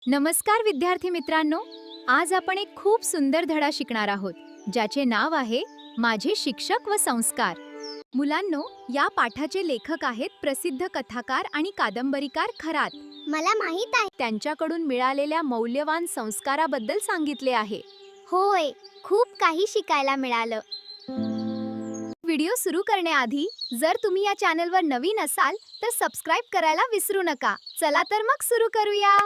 नमस्कार विद्यार्थी मित्रांनो, आज आपण एक खूप सुंदर धडा शिकणार आहोत ज्याचे नाव आहे माझे शिक्षक व संस्कार. मुलांनो, या पाठाचे लेखक आहेत प्रसिद्ध कथाकार आणि कादंबरीकार खरात. मला माहित आहे. त्यांच्याकडून मिळालेल्या मौल्यवान संस्काराबद्दल सांगितले आहे. होय, खूप काही शिकायला मिळालं. व्हिडिओ सुरू करण्याआधी जर तुम्ही या चॅनलवर नवीन असाल तर सबस्क्राइब करायला विसरू नका. चला तर मग सुरू करूया.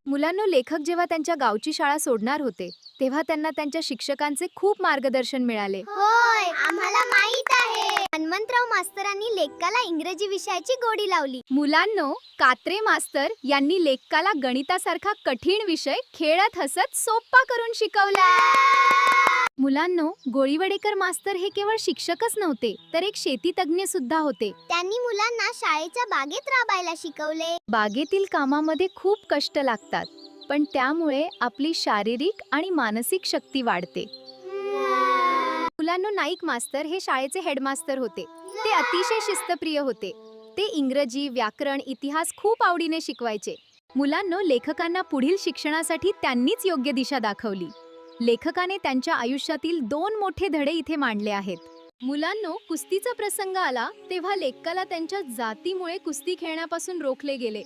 मुलांनो, लेखक जेव्हा त्यांच्या गावची शाळा सोडणार होते तेव्हा त्यांना त्यांच्या शिक्षकांचे खूप मार्गदर्शन मिळाले. होय, आम्हाला माहित आहे. हनुमंतराव मास्तरांनी लेखकाला इंग्रजी विषयाची गोडी लावली. मुलांनो, कात्रे मास्तर यांनी लेखकाला गणितासारखा कठीण विषय खेळत हसत सोपा करून शिकवला. मुलांनो, गोळीवडेकर मास्तर हे केवळ शिक्षकच नव्हते तर एक शेतीतज्ञ सुद्धा होते. त्यांनी मुलांना शाळेच्या बागेत राबायला शिकवले. बागेतील कामामध्ये खूप कष्ट लागतात, पण त्यामुळे आपली शारीरिक आणि मानसिक शक्ती वाढते. मुलांनो, नाईक मास्तर हे शाळेचे हेडमास्तर होते. ते अतिशय शिस्तप्रिय होते. ते इंग्रजी, व्याकरण, इतिहास खूप आवडीने शिकवायचे. मुलांनो, लेखकांना पुढील शिक्षणासाठी त्यांनीच योग्य दिशा दाखवली. लेखकाने त्यांच्या आयुष्यातील 2 मोठे धडे इथे मांडले आहेत. मुलांनो, कुस्तीचा प्रसंग आला तेव्हा लेखकाला त्यांच्या जातीमुळे कुस्ती खेळण्यापासून रोखले गेले.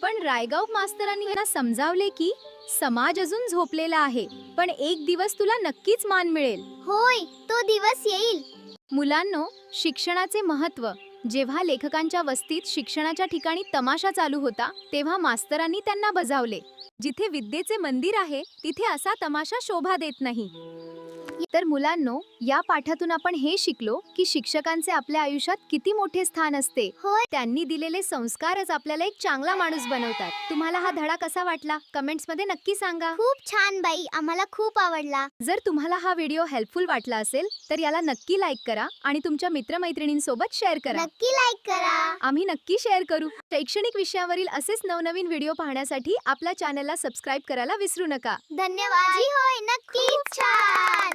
पण रायगाव मास्तरांनी त्यांना समजावले की समाज अजून झोपलेला आहे, पण एक दिवस तुला नक्कीच मान मिळेल. होय, तो दिवस येईल. मुलांनो, शिक्षणाचे महत्त्व. जेव्हा लेखकांच्या वस्तीत शिक्षणाच्या ठिकाणी तमाशा चालू होता तेव्हा मास्तरांनी त्यांना बजावले. जिथे विद्येचे मंदिर आहे तिथे असा तमाशा शोभा देत नाही. तर मुलांनो, या पाठातून आपण हे शिकलो की शिक्षकांचे आपल्या आयुष्यात किती मोठे स्थान असते. होय. त्यांनी दिलेले संस्कारच आपल्याला एक चांगला माणूस बनवतात. तुम्हाला हा धडा कसा वाटला कमेंट्स मध्ये नक्की सांगा. खूप छान बाई, आम्हाला खूप आवडला. जर तुम्हाला हा व्हिडिओ हेल्पफुल वाटला असेल तर याला नक्की लाईक करा आणि तुमच्या मित्रमैत्रिणींसोबत शेअर करा. नक्की लाईक करा. आम्ही नक्की शेअर करू. शैक्षणिक विषयावरील असेच नवनवीन व्हिडिओ पाहण्यासाठी आपल्या चॅनलला सबस्क्राईब करायला विसरू नका. धन्यवाद. जी होय, नक्कीच छान.